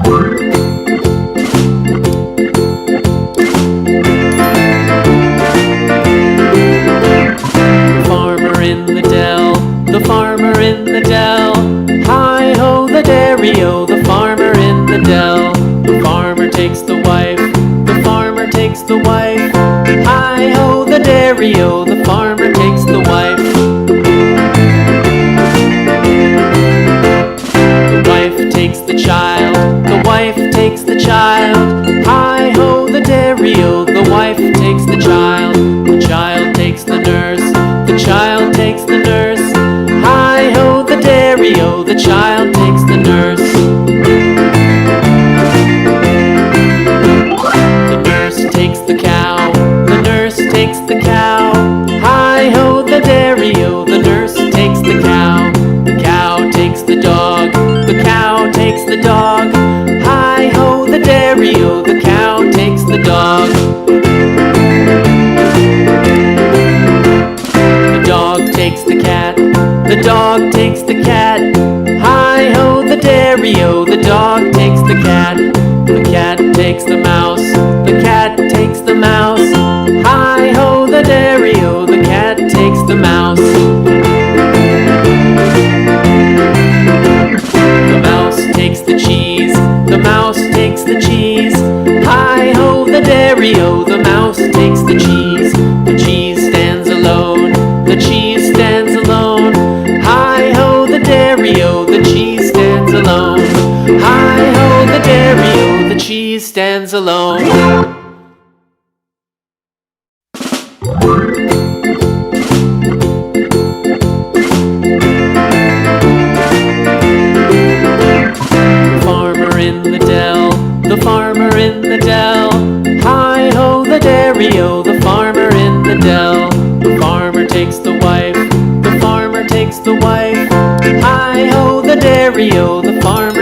The farmer in the dell. Hi-ho, the dairy-o, the farmer in the dell. The farmer takes the wife, the farmer takes the wife. Hi-ho, the dairy-o, the farmer takes the wife. The wife takes the child, the wife takes the child. Hi-ho, the dairy-o, the wife takes the child. The child takes the nurse, the child takes the nurse. Hi-ho, the dairy-o, the child takes the nurse. The nurse takes the cow, the nurse takes the cow. Hi-ho, the dairy-o, the nurse takes the cow. The cow takes the dog, the cow takes the dog. Hi-ho, the dairy-o, the cow takes the dog. The dog takes the cat, the dog takes the cat. Hi-ho, the dairy-o, the dog takes the cat. The cat takes the mouse, the cat takes the mouse. Hi-ho, the dairy-o, the cat takes the mouse. The mouse takes the cheese, the mouse takes the cheese. Hi-ho, the dairy-o, the mouse takes the cheese. The cheese stands alone, the cheese stands alone. Hi-ho, the dairy-o, the cheese stands alone. Hi-ho, the dairy-o, the cheese stands alone. The farmer in the dell. Hi-ho, the dairy-o, the farmer in the dell. The farmer takes the wife, the farmer takes the wife. Hi-ho, the dairy-o, the farmer